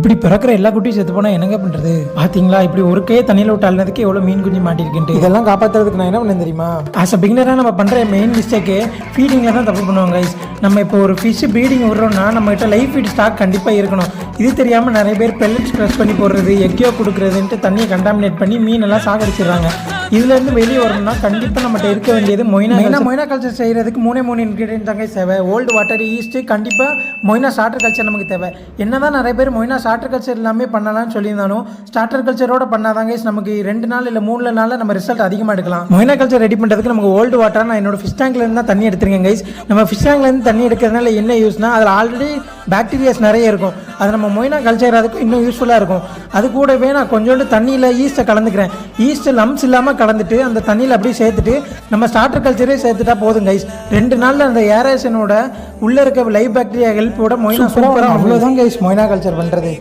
இப்படி பிறக்கிற எல்லா குட்டியும் செத்து போனால் என்னங்க பண்ணுறது? பார்த்தீங்களா இப்படி ஒரு கையை தண்ணியில் விட்டு அழுனதுக்கு எவ்வளோ மீன் குஞ்சு மாட்டிருக்குன்ட்டு. இதெல்லாம் காப்பாற்றுறதுக்கு நான் என்ன பண்ணேன் தெரியுமா? ஆஸ் அ பிகினராக நம்ம பண்ணுற மெயின் மிஸ்டேக்கு ஃபீடிங்கில் தான் தப்பு பண்ணுவாங்க கைஸ். நம்ம இப்போ ஒரு ஃபிஷ் ப்ரீடிங் விடுறோம்னா நம்மகிட்ட லைஃப் ஃபீட் ஸ்டாக் கண்டிப்பாக இருக்கணும். இது தெரியாமல் நிறைய பேர் பெல்லட்ஸ் க்ரஷ் பண்ணி போடுறது, எக்கியோ கொடுக்குறதுன்ட்டு தண்ணியை கண்டாமினேட் பண்ணி மீனெல்லாம் சாகடிச்சிடுறாங்க. இதுலேருந்து வெளியே வரணும்னா கண்டிப்பாக நம்மகிட்ட இருக்க வேண்டியது மொய்னா கல்ச்சர் செய்கிறதுக்கு மூணு இன்க்ரீடியன்ட் தாங்க தேவை. ஓல்டு வாட்டர், ஈஸ்ட்டு, கண்டிப்பாக மொய்னா ஸ்டார்டர் கல்ச்சர் நமக்கு தேவை. என்னதான் நிறைய பேர் மொய்னா ஸ்டார்டர் கல்ச்சர் எல்லாமே பண்ணலாம்னு சொல்லியிருந்தாலும் ஸ்டார்டர் கல்ச்சரோட பண்ணாதாங்க நமக்கு 2 நாள் இல்லை 3 நாளில் நம்ம ரிசல்ட் அதிகமாக எடுக்கலாம். மொய்னா கல்ச்சர் ரெடி பண்ணுறதுக்கு நமக்கு ஓல்டு வாட்டர் நான் என்னோட ஃபிஷ் டேங்க்லேருந்து தான் தண்ணி எடுத்துருக்கேன் கைஸ். நம்ம ஃபிஷ் டேங்க்லேருந்து தண்ணி எடுக்கிறதுனால என்ன யூஸ்னா அதில் ஆல்ரெடி பாக்டீரியாஸ் நிறைய இருக்கும். அது நம்ம மொய்னா கல்ச்சர் அதுக்கு இன்னும் யூஸ்ஃபுல்லாக இருக்கும். அது கூடவே நான் கொஞ்சோண்டு தண்ணியில் ஈஸ்ட்டை கலந்துக்கிறேன். ஈஸ்ட்டு லம்ஸ் இல்லாமல் கலந்துட்டு அந்த தண்ணியில் அப்படியே சேர்த்துட்டு நம்ம ஸ்டார்டர் கல்ச்சரே சேர்த்துட்டா போதும் கைஸ். 2 நாளில் அந்த ஏரேஷனோட உள்ளே இருக்க லைவ் பாக்டீரியா ஹெல்ப்போட மொய்னா சூப்பராக அவ்வளோதான் கைஸ் மொய்னா கல்ச்சர் பண்ணுறது.